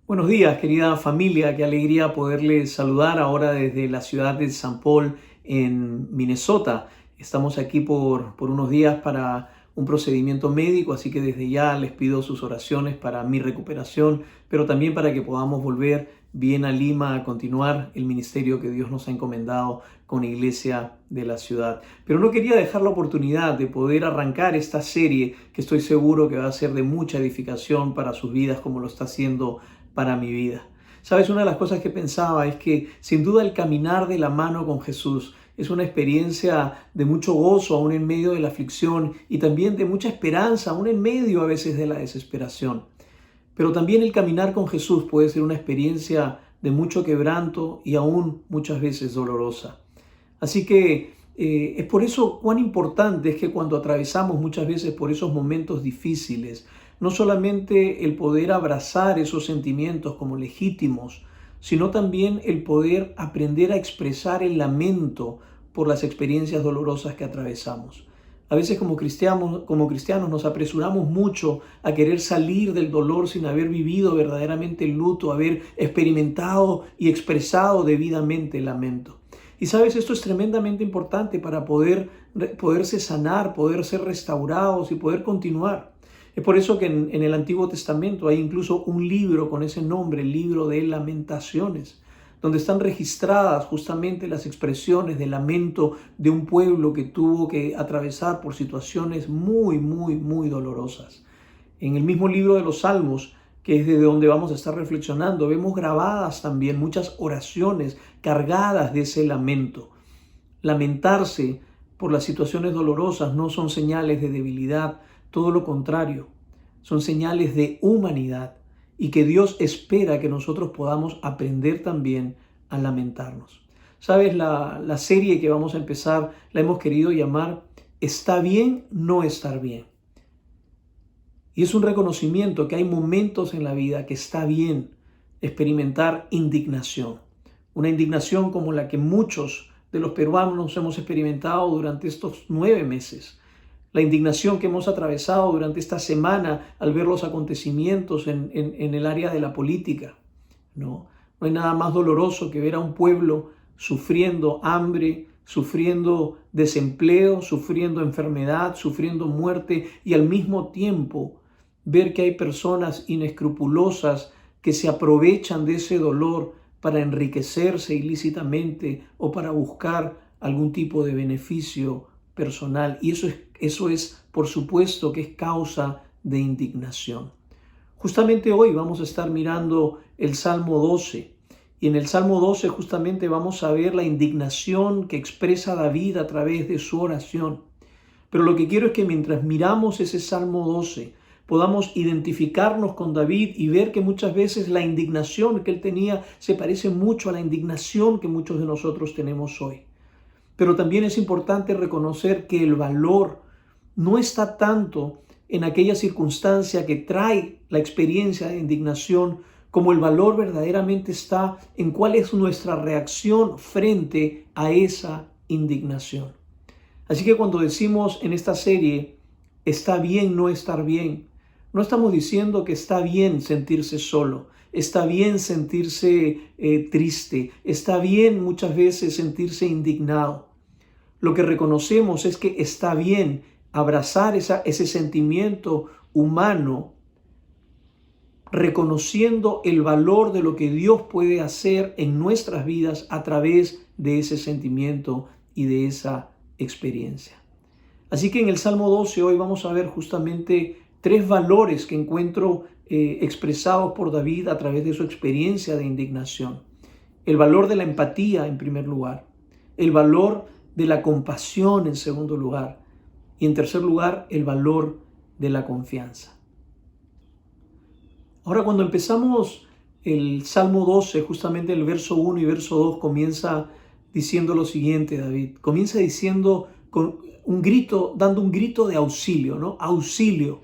Buenos días, querida familia. Qué alegría poderles saludar ahora desde la ciudad de San Paul en Minnesota. Estamos aquí por unos días para un procedimiento médico, así que desde ya les pido sus oraciones para mi recuperación, pero también para que podamos volver bien a Lima a continuar el ministerio que Dios nos ha encomendado con la iglesia de la ciudad. Pero no quería dejar la oportunidad de poder arrancar esta serie que estoy seguro que va a ser de mucha edificación para sus vidas, como lo está haciendo para mi vida. Sabes, una de las cosas que pensaba es que sin duda el caminar de la mano con Jesús es una experiencia de mucho gozo aún en medio de la aflicción y también de mucha esperanza aún en medio a veces de la desesperación. Pero también el caminar con Jesús puede ser una experiencia de mucho quebranto y aún muchas veces dolorosa. Así que es por eso cuán importante es que cuando atravesamos muchas veces por esos momentos difíciles, no solamente el poder abrazar esos sentimientos como legítimos, sino también el poder aprender a expresar el lamento por las experiencias dolorosas que atravesamos. A veces como cristianos nos apresuramos mucho a querer salir del dolor sin haber vivido verdaderamente el luto, haber experimentado y expresado debidamente el lamento. Y sabes, esto es tremendamente importante para poderse sanar, poder ser restaurados y poder continuar. Es por eso que en el Antiguo Testamento hay incluso un libro con ese nombre, el libro de Lamentaciones, donde están registradas justamente las expresiones de lamento de un pueblo que tuvo que atravesar por situaciones muy dolorosas. En el mismo libro de los Salmos, que es de donde vamos a estar reflexionando, vemos grabadas también muchas oraciones cargadas de ese lamento. Lamentarse por las situaciones dolorosas no son señales de debilidad, todo lo contrario, son señales de humanidad y que Dios espera que nosotros podamos aprender también a lamentarnos. Sabes, la serie que vamos a empezar la hemos querido llamar ¿Está bien no estar bien? Y es un reconocimiento que hay momentos en la vida que está bien experimentar indignación. Una indignación como la que muchos de los peruanos hemos experimentado durante estos 9 meses. La indignación que hemos atravesado durante esta semana al ver los acontecimientos en el área de la política. No hay nada más doloroso que ver a un pueblo sufriendo hambre, sufriendo desempleo, sufriendo enfermedad, sufriendo muerte y al mismo tiempo ver que hay personas inescrupulosas que se aprovechan de ese dolor para enriquecerse ilícitamente o para buscar algún tipo de beneficio personal. Y eso es, por supuesto, que es causa de indignación. Justamente hoy vamos a estar mirando el Salmo 12. Y en el Salmo 12 justamente vamos a ver la indignación que expresa David a través de su oración. Pero lo que quiero es que mientras miramos ese Salmo 12, podamos identificarnos con David y ver que muchas veces la indignación que él tenía se parece mucho a la indignación que muchos de nosotros tenemos hoy. Pero también es importante reconocer que el valor no está tanto en aquella circunstancia que trae la experiencia de indignación, como el valor verdaderamente está en cuál es nuestra reacción frente a esa indignación. Así que cuando decimos en esta serie, está bien no estar bien, no estamos diciendo que está bien sentirse solo, está bien sentirse triste, está bien muchas veces sentirse indignado. Lo que reconocemos es que está bien abrazar ese sentimiento humano, reconociendo el valor de lo que Dios puede hacer en nuestras vidas a través de ese sentimiento y de esa experiencia. Así que en el Salmo 12 hoy vamos a ver justamente 3 valores que encuentro expresados por David a través de su experiencia de indignación. El valor de la empatía en primer lugar, el valor de la compasión en segundo lugar y en tercer lugar el valor de la confianza. Ahora cuando empezamos el Salmo 12, justamente el verso 1 y verso 2 comienza diciendo lo siguiente, David. Comienza diciendo con un grito, dando un grito de auxilio, ¿no? Auxilio,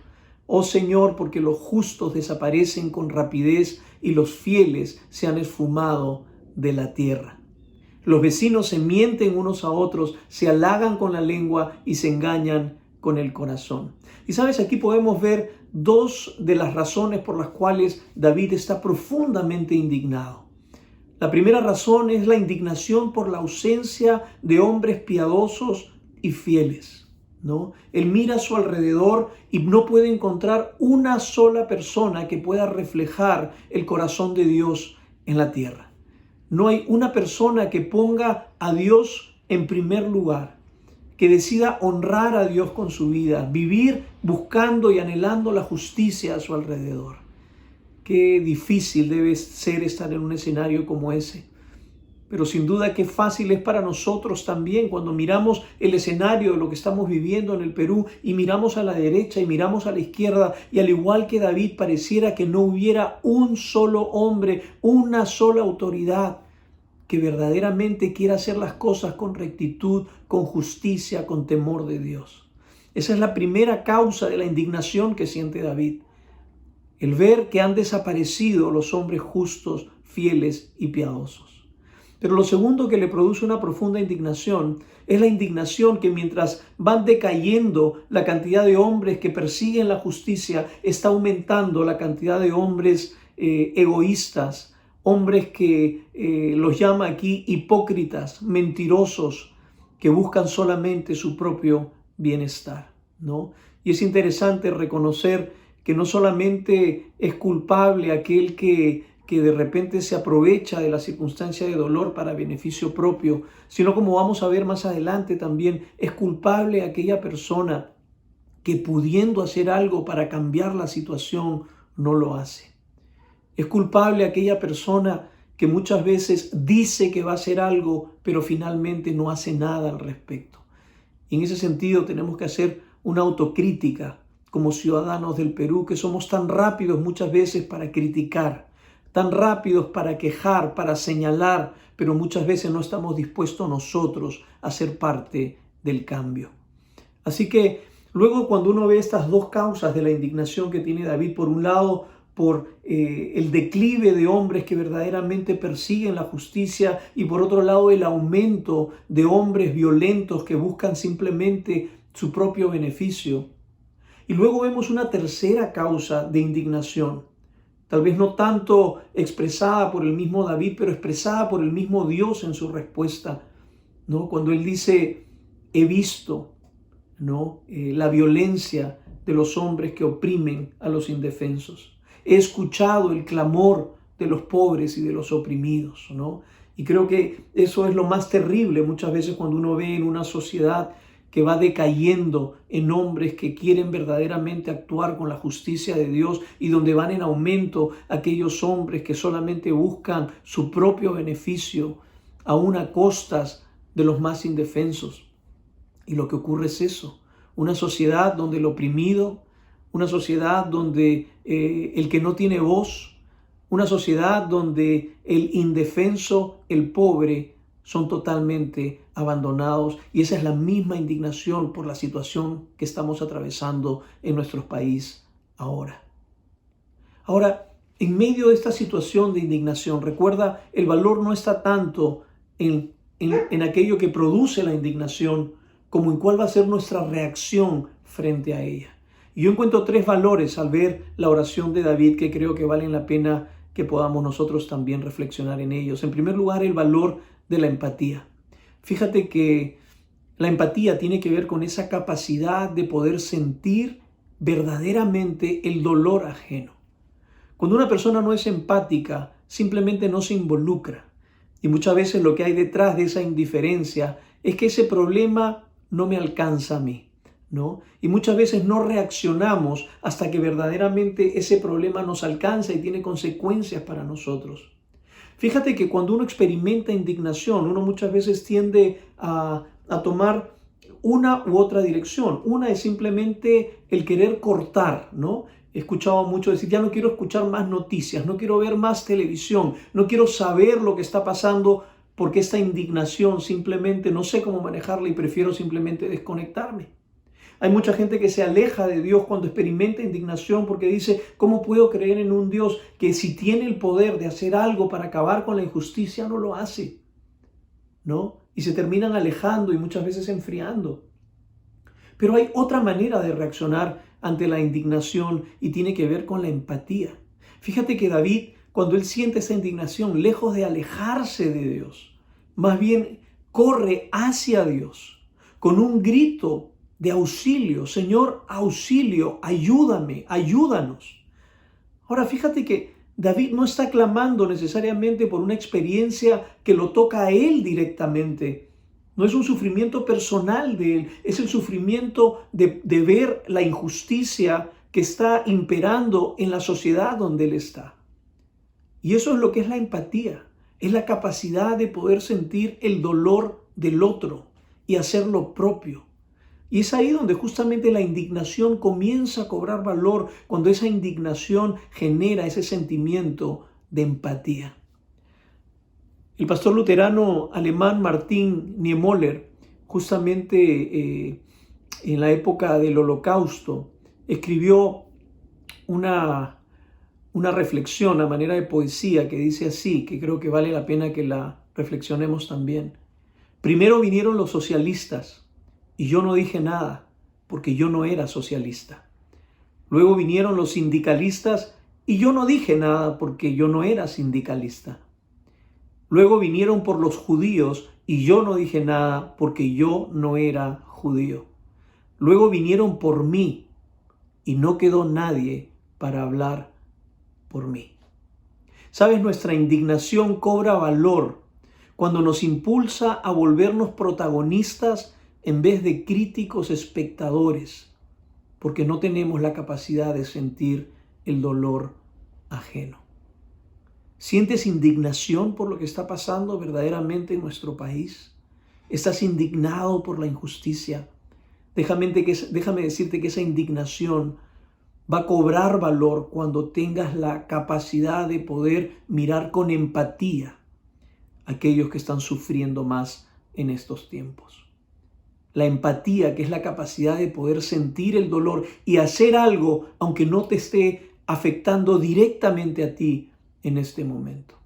oh Señor, porque los justos desaparecen con rapidez y los fieles se han esfumado de la tierra. Los vecinos se mienten unos a otros, se halagan con la lengua y se engañan con el corazón. Y sabes, aquí podemos ver dos de las razones por las cuales David está profundamente indignado. La primera razón es la indignación por la ausencia de hombres piadosos y fieles, ¿no? Él mira a su alrededor y no puede encontrar una sola persona que pueda reflejar el corazón de Dios en la tierra. No hay una persona que ponga a Dios en primer lugar, que decida honrar a Dios con su vida, vivir buscando y anhelando la justicia a su alrededor. Qué difícil debe ser estar en un escenario como ese. Pero sin duda qué fácil es para nosotros también cuando miramos el escenario de lo que estamos viviendo en el Perú y miramos a la derecha y miramos a la izquierda y al igual que David pareciera que no hubiera un solo hombre, una sola autoridad que verdaderamente quiera hacer las cosas con rectitud, con justicia, con temor de Dios. Esa es la primera causa de la indignación que siente David. El ver que han desaparecido los hombres justos, fieles y piadosos. Pero lo segundo que le produce una profunda indignación es la indignación que mientras van decayendo la cantidad de hombres que persiguen la justicia, está aumentando la cantidad de hombres egoístas, hombres que los llama aquí hipócritas, mentirosos, que buscan solamente su propio bienestar, ¿no? Y es interesante reconocer que no solamente es culpable aquel que de repente se aprovecha de la circunstancia de dolor para beneficio propio, sino como vamos a ver más adelante también, es culpable aquella persona que pudiendo hacer algo para cambiar la situación, no lo hace. Es culpable aquella persona que muchas veces dice que va a hacer algo, pero finalmente no hace nada al respecto. Y en ese sentido tenemos que hacer una autocrítica como ciudadanos del Perú, que somos tan rápidos muchas veces para criticar, tan rápidos para quejar, para señalar, pero muchas veces no estamos dispuestos nosotros a ser parte del cambio. Así que luego cuando uno ve estas dos causas de la indignación que tiene David, por un lado, por el declive de hombres que verdaderamente persiguen la justicia y por otro lado el aumento de hombres violentos que buscan simplemente su propio beneficio. Y luego vemos una tercera causa de indignación, tal vez no tanto expresada por el mismo David, pero expresada por el mismo Dios en su respuesta, ¿no? Cuando él dice, he visto, ¿no? La violencia de los hombres que oprimen a los indefensos. He escuchado el clamor de los pobres y de los oprimidos, ¿no? Y creo que eso es lo más terrible muchas veces cuando uno ve en una sociedad que va decayendo en hombres que quieren verdaderamente actuar con la justicia de Dios y donde van en aumento aquellos hombres que solamente buscan su propio beneficio aún a costas de los más indefensos. Y lo que ocurre es eso, una sociedad donde el oprimido, una sociedad donde el que no tiene voz, una sociedad donde el indefenso, el pobre, son totalmente abandonados. Y esa es la misma indignación por la situación que estamos atravesando en nuestro país ahora. Ahora, en medio de esta situación de indignación, recuerda, el valor no está tanto en aquello que produce la indignación, como en cuál va a ser nuestra reacción frente a ella. Y yo encuentro tres valores al ver la oración de David que creo que valen la pena que podamos nosotros también reflexionar en ellos. En primer lugar, el valor de la empatía. Fíjate que la empatía tiene que ver con esa capacidad de poder sentir verdaderamente el dolor ajeno. Cuando una persona no es empática, simplemente no se involucra. Y muchas veces lo que hay detrás de esa indiferencia es que ese problema no me alcanza a mí, ¿no? Y muchas veces no reaccionamos hasta que verdaderamente ese problema nos alcanza y tiene consecuencias para nosotros. Fíjate que cuando uno experimenta indignación, uno muchas veces tiende a tomar una u otra dirección. Una es simplemente el querer cortar, ¿no? He escuchado mucho decir, ya no quiero escuchar más noticias, no quiero ver más televisión, no quiero saber lo que está pasando porque esta indignación simplemente no sé cómo manejarla y prefiero simplemente desconectarme. Hay mucha gente que se aleja de Dios cuando experimenta indignación porque dice, ¿cómo puedo creer en un Dios que si tiene el poder de hacer algo para acabar con la injusticia no lo hace? ¿No? Y se terminan alejando y muchas veces enfriando. Pero hay otra manera de reaccionar ante la indignación y tiene que ver con la empatía. Fíjate que David, cuando él siente esa indignación, lejos de alejarse de Dios, más bien corre hacia Dios con un grito de auxilio. Señor, auxilio, ayúdame, ayúdanos. Ahora fíjate que David no está clamando necesariamente por una experiencia que lo toca a él directamente. No es un sufrimiento personal de él, es el sufrimiento de ver la injusticia que está imperando en la sociedad donde él está. Y eso es lo que es la empatía, es la capacidad de poder sentir el dolor del otro y hacerlo propio. Y es ahí donde justamente la indignación comienza a cobrar valor, cuando esa indignación genera ese sentimiento de empatía. El pastor luterano alemán Martin Niemöller, justamente en la época del Holocausto, escribió una reflexión a manera de poesía que dice así, que creo que vale la pena que la reflexionemos también. Primero vinieron los socialistas y yo no dije nada porque yo no era socialista. Luego vinieron los sindicalistas y yo no dije nada porque yo no era sindicalista. Luego vinieron por los judíos y yo no dije nada porque yo no era judío. Luego vinieron por mí y no quedó nadie para hablar por mí. ¿Sabes? Nuestra indignación cobra valor cuando nos impulsa a volvernos protagonistas en vez de críticos espectadores, porque no tenemos la capacidad de sentir el dolor ajeno. ¿Sientes indignación por lo que está pasando verdaderamente en nuestro país? ¿Estás indignado por la injusticia? Déjame decirte que esa indignación va a cobrar valor cuando tengas la capacidad de poder mirar con empatía a aquellos que están sufriendo más en estos tiempos. La empatía, que es la capacidad de poder sentir el dolor y hacer algo aunque no te esté afectando directamente a ti en este momento.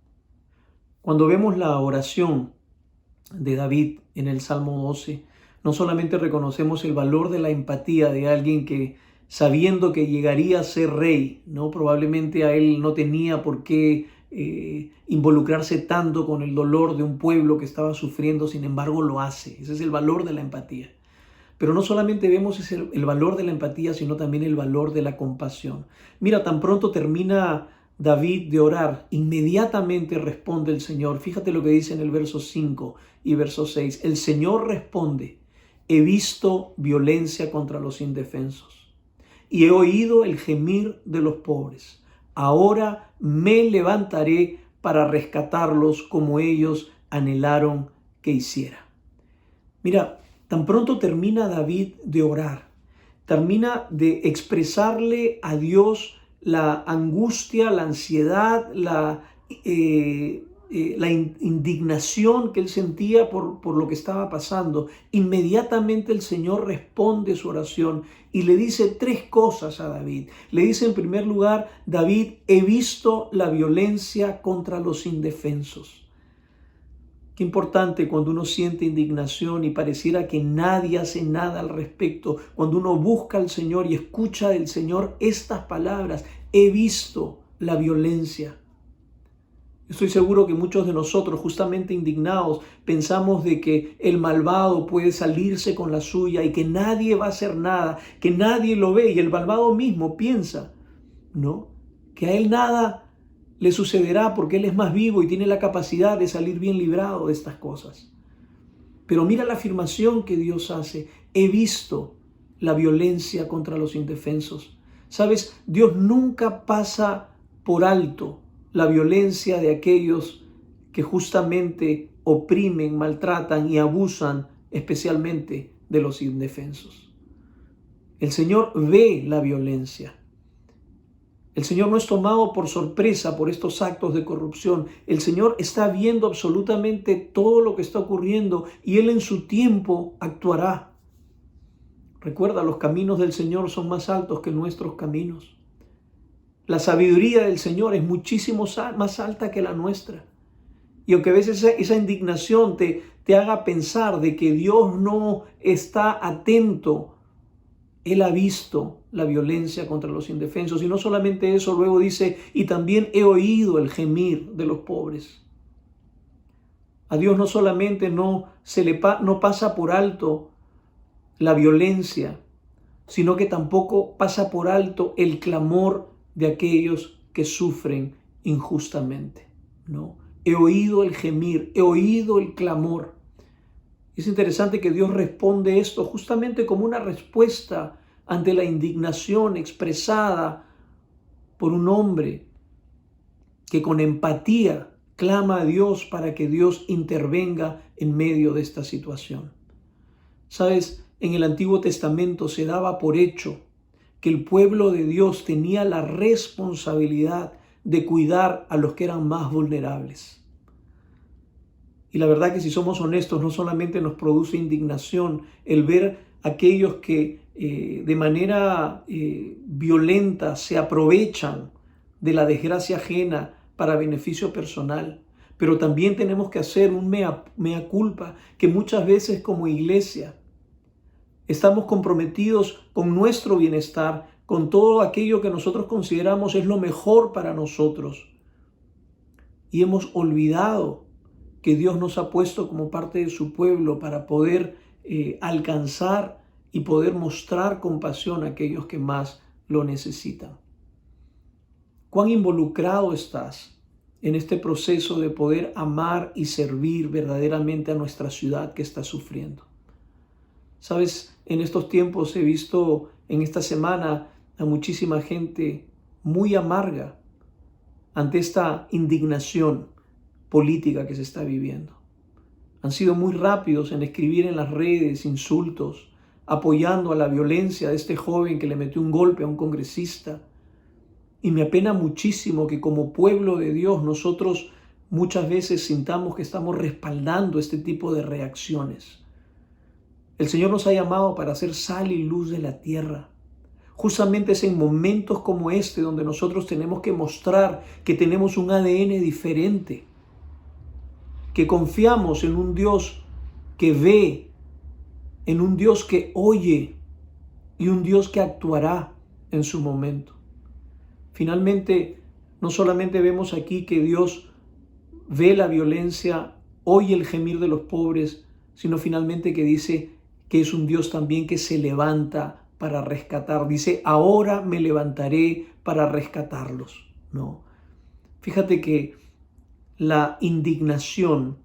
Cuando vemos la oración de David en el Salmo 12, no solamente reconocemos el valor de la empatía de alguien que, sabiendo que llegaría a ser rey, ¿no? Probablemente a él no tenía por qué involucrarse tanto con el dolor de un pueblo que estaba sufriendo, sin embargo lo hace. Ese es el valor de la empatía. Pero no solamente vemos el valor de la empatía, sino también el valor de la compasión. Mira, tan pronto termina David de orar, inmediatamente responde el Señor. Fíjate lo que dice en el verso 5 y verso 6. El Señor responde: he visto violencia contra los indefensos y he oído el gemir de los pobres. Ahora me levantaré para rescatarlos como ellos anhelaron que hiciera. Mira, tan pronto termina David de orar, termina de expresarle a Dios la angustia, la ansiedad, la indignación que él sentía por lo que estaba pasando. Inmediatamente el Señor responde su oración y le dice tres cosas a David. Le dice en primer lugar: David, he visto la violencia contra los indefensos. Qué importante cuando uno siente indignación y pareciera que nadie hace nada al respecto, cuando uno busca al Señor y escucha del Señor estas palabras: he visto la violencia. Estoy seguro que muchos de nosotros, justamente indignados, pensamos de que el malvado puede salirse con la suya y que nadie va a hacer nada, que nadie lo ve, y el malvado mismo piensa, ¿no?, que a él nada le sucederá porque él es más vivo y tiene la capacidad de salir bien librado de estas cosas. Pero mira la afirmación que Dios hace: he visto la violencia contra los indefensos. ¿Sabes? Dios nunca pasa por alto la violencia de aquellos que justamente oprimen, maltratan y abusan especialmente de los indefensos. El Señor ve la violencia. El Señor no es tomado por sorpresa por estos actos de corrupción. El Señor está viendo absolutamente todo lo que está ocurriendo y Él en su tiempo actuará. Recuerda, los caminos del Señor son más altos que nuestros caminos. La sabiduría del Señor es muchísimo más alta que la nuestra. Y aunque a veces esa indignación te haga pensar de que Dios no está atento Él ha visto la violencia contra los indefensos. Y no solamente eso, luego dice, y también he oído el gemir de los pobres. A Dios no solamente no pasa por alto la violencia, sino que tampoco pasa por alto el clamor de aquellos que sufren injustamente. No, he oído el gemir, he oído el clamor. Es interesante que Dios responde esto justamente como una respuesta ante la indignación expresada por un hombre que con empatía clama a Dios para que Dios intervenga en medio de esta situación. ¿Sabes? En el Antiguo Testamento se daba por hecho que el pueblo de Dios tenía la responsabilidad de cuidar a los que eran más vulnerables. Y la verdad que si somos honestos, no solamente nos produce indignación el ver a aquellos que de manera violenta se aprovechan de la desgracia ajena para beneficio personal, pero también tenemos que hacer un mea culpa, que muchas veces como iglesia estamos comprometidos con nuestro bienestar, con todo aquello que nosotros consideramos es lo mejor para nosotros. Y hemos olvidado que Dios nos ha puesto como parte de su pueblo para poder alcanzar y poder mostrar compasión a aquellos que más lo necesitan. ¿Cuán involucrado estás en este proceso de poder amar y servir verdaderamente a nuestra ciudad que está sufriendo? Sabes, en estos tiempos he visto en esta semana a muchísima gente muy amarga ante esta indignación política que se está viviendo. Han sido muy rápidos en escribir en las redes insultos, apoyando a la violencia de este joven que le metió un golpe a un congresista. Y me apena muchísimo que como pueblo de Dios nosotros muchas veces sintamos que estamos respaldando este tipo de reacciones. El Señor nos ha llamado para ser sal y luz de la tierra. Justamente es en momentos como este donde nosotros tenemos que mostrar que tenemos un ADN diferente, que confiamos en un Dios que ve, en un Dios que oye y un Dios que actuará en su momento. Finalmente, no solamente vemos aquí que Dios ve la violencia, oye el gemir de los pobres, sino finalmente que dice que es un Dios también que se levanta para rescatar. Dice, ahora me levantaré para rescatarlos. No. Fíjate que la indignación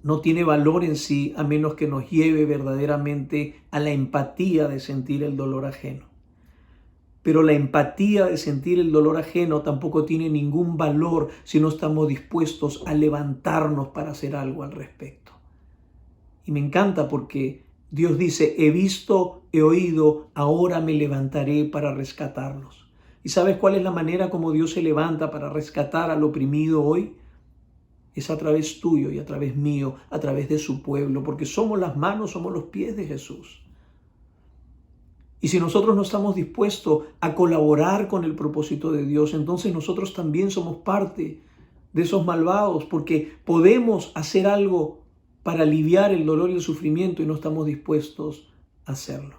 no tiene valor en sí a menos que nos lleve verdaderamente a la empatía de sentir el dolor ajeno. Pero la empatía de sentir el dolor ajeno tampoco tiene ningún valor si no estamos dispuestos a levantarnos para hacer algo al respecto. Y me encanta porque Dios dice, he visto, he oído, ahora me levantaré para rescatarlos. ¿Y sabes cuál es la manera como Dios se levanta para rescatar al oprimido hoy? Es a través tuyo y a través mío, a través de su pueblo, porque somos las manos, somos los pies de Jesús. Y si nosotros no estamos dispuestos a colaborar con el propósito de Dios, entonces nosotros también somos parte de esos malvados, porque podemos hacer algo para aliviar el dolor y el sufrimiento y no estamos dispuestos a hacerlo.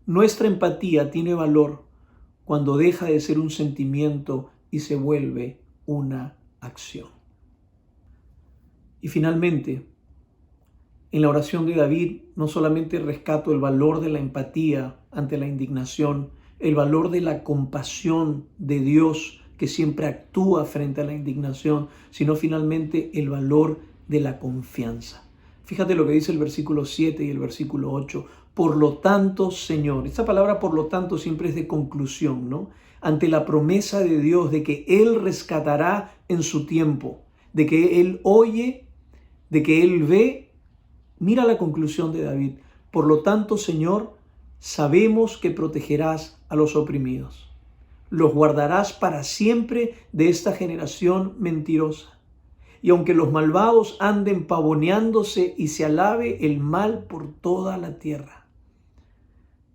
Nuestra empatía tiene valor cuando deja de ser un sentimiento y se vuelve una acción. Y finalmente, en la oración de David, no solamente rescato el valor de la empatía ante la indignación, el valor de la compasión de Dios que siempre actúa frente a la indignación, sino finalmente el valor de la confianza. Fíjate lo que dice el versículo 7 y el versículo 8. Por lo tanto, Señor, esta palabra por lo tanto siempre es de conclusión, ¿no? Ante la promesa de Dios de que Él rescatará en su tiempo, de que Él oye, de que Él ve. Mira la conclusión de David. Por lo tanto, Señor, sabemos que protegerás a los oprimidos. Los guardarás para siempre de esta generación mentirosa. Y aunque los malvados anden pavoneándose y se alabe el mal por toda la tierra.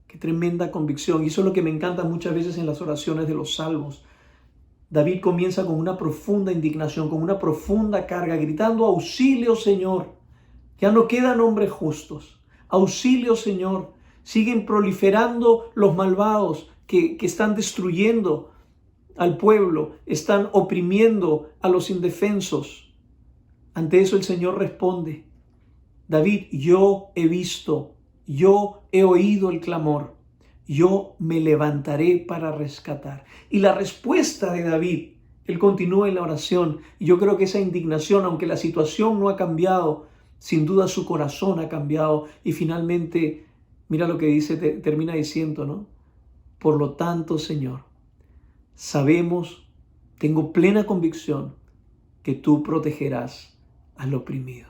Qué tremenda convicción. Y eso es lo que me encanta muchas veces en las oraciones de los salmos. David comienza con una profunda indignación, con una profunda carga, gritando, auxilio, Señor. Ya no quedan hombres justos. Auxilio, Señor. Siguen proliferando los malvados que están destruyendo al pueblo, están oprimiendo a los indefensos. Ante eso el Señor responde: David, yo he visto, yo he oído el clamor, yo me levantaré para rescatar. Y la respuesta de David, él continúa en la oración, y yo creo que esa indignación, aunque la situación no ha cambiado, sin duda su corazón ha cambiado, y finalmente, mira lo que dice, termina diciendo, ¿no? Por lo tanto, Señor, sabemos, tengo plena convicción que tú protegerás al oprimido.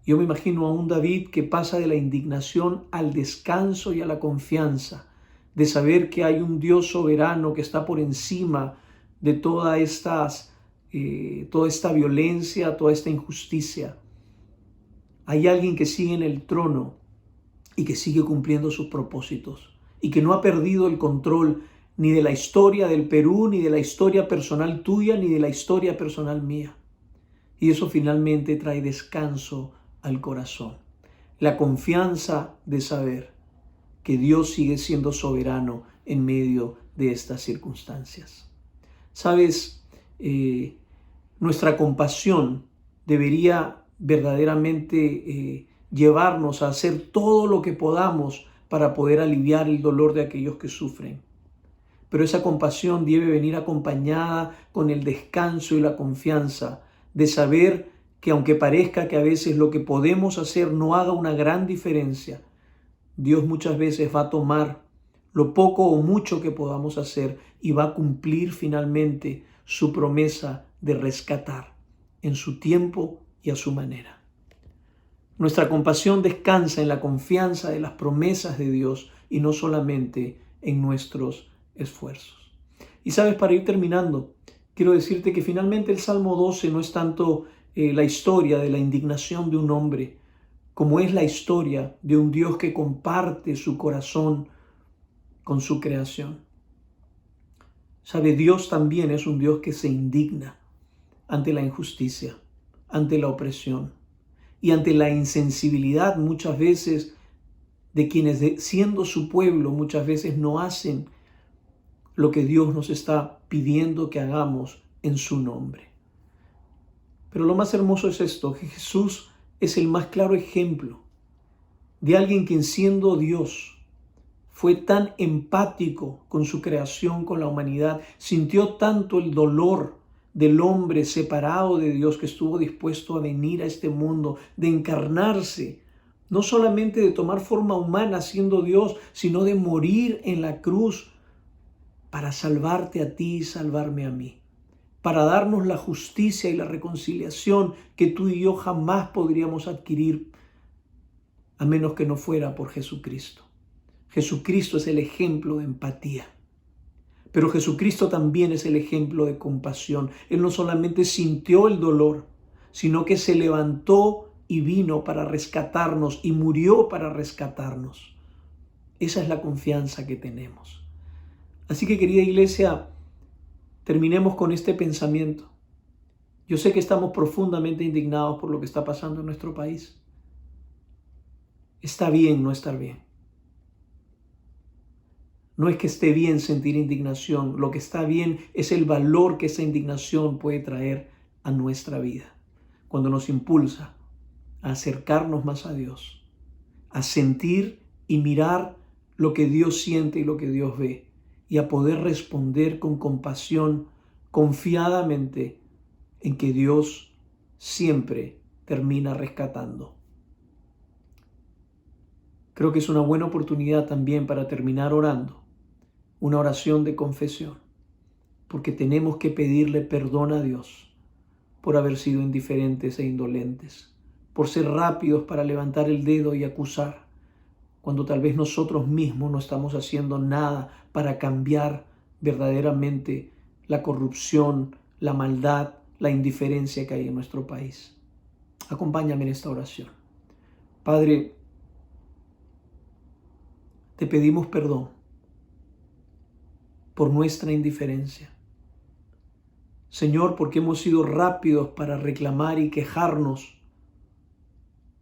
Yo me imagino a un David que pasa de la indignación al descanso y a la confianza de saber que hay un Dios soberano que está por encima de toda esta violencia, toda esta injusticia. Hay alguien que sigue en el trono y que sigue cumpliendo sus propósitos y que no ha perdido el control ni de la historia del Perú, ni de la historia personal tuya, ni de la historia personal mía. Y eso finalmente trae descanso al corazón. La confianza de saber que Dios sigue siendo soberano en medio de estas circunstancias. Sabes, nuestra compasión debería verdaderamente llevarnos a hacer todo lo que podamos para poder aliviar el dolor de aquellos que sufren. Pero esa compasión debe venir acompañada con el descanso y la confianza de saber que aunque parezca que a veces lo que podemos hacer no haga una gran diferencia, Dios muchas veces va a tomar lo poco o mucho que podamos hacer y va a cumplir finalmente su promesa de rescatar en su tiempo y a su manera. Nuestra compasión descansa en la confianza de las promesas de Dios y no solamente en nuestros esfuerzos. Y sabes, para ir terminando, quiero decirte que finalmente el Salmo 12 no es tanto la historia de la indignación de un hombre, como es la historia de un Dios que comparte su corazón con su creación. Sabe, Dios también es un Dios que se indigna ante la injusticia, ante la opresión y ante la insensibilidad muchas veces de quienes, siendo su pueblo, muchas veces no hacen lo que Dios nos está pidiendo que hagamos en su nombre. Pero lo más hermoso es esto, que Jesús es el más claro ejemplo de alguien quien, siendo Dios, fue tan empático con su creación, con la humanidad, sintió tanto el dolor del hombre separado de Dios, que estuvo dispuesto a venir a este mundo, de encarnarse, no solamente de tomar forma humana siendo Dios, sino de morir en la cruz para salvarte a ti y salvarme a mí, para darnos la justicia y la reconciliación que tú y yo jamás podríamos adquirir a menos que no fuera por Jesucristo. Jesucristo es el ejemplo de empatía, pero Jesucristo también es el ejemplo de compasión. Él no solamente sintió el dolor, sino que se levantó y vino para rescatarnos y murió para rescatarnos. Esa es la confianza que tenemos. Así que, querida iglesia, terminemos con este pensamiento. Yo sé que estamos profundamente indignados por lo que está pasando en nuestro país. Está bien no estar bien. No es que esté bien sentir indignación. Lo que está bien es el valor que esa indignación puede traer a nuestra vida. Cuando nos impulsa a acercarnos más a Dios, a sentir y mirar lo que Dios siente y lo que Dios ve, y a poder responder con compasión, confiadamente en que Dios siempre termina rescatando. Creo que es una buena oportunidad también para terminar orando, una oración de confesión, porque tenemos que pedirle perdón a Dios por haber sido indiferentes e indolentes, por ser rápidos para levantar el dedo y acusar, cuando tal vez nosotros mismos no estamos haciendo nada para cambiar verdaderamente la corrupción, la maldad, la indiferencia que hay en nuestro país. Acompáñame en esta oración. Padre, te pedimos perdón por nuestra indiferencia. Señor, porque hemos sido rápidos para reclamar y quejarnos,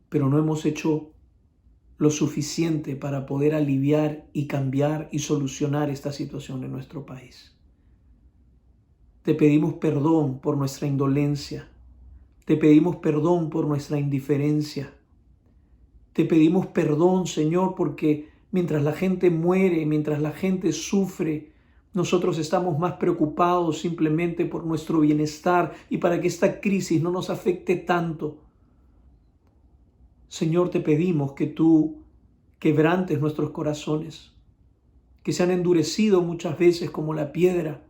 pero no hemos hecho lo suficiente para poder aliviar y cambiar y solucionar esta situación en nuestro país. Te pedimos perdón por nuestra indolencia. Te pedimos perdón por nuestra indiferencia. Te pedimos perdón, Señor, porque mientras la gente muere, mientras la gente sufre, nosotros estamos más preocupados simplemente por nuestro bienestar y para que esta crisis no nos afecte tanto. Señor, te pedimos que tú quebrantes nuestros corazones, que se han endurecido muchas veces como la piedra,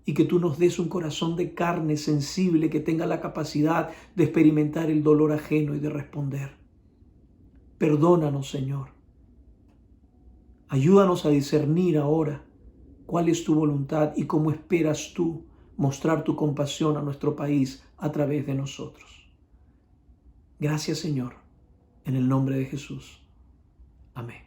y que tú nos des un corazón de carne sensible que tenga la capacidad de experimentar el dolor ajeno y de responder. Perdónanos, Señor. Ayúdanos a discernir ahora cuál es tu voluntad y cómo esperas tú mostrar tu compasión a nuestro país a través de nosotros. Gracias, Señor, en el nombre de Jesús. Amén.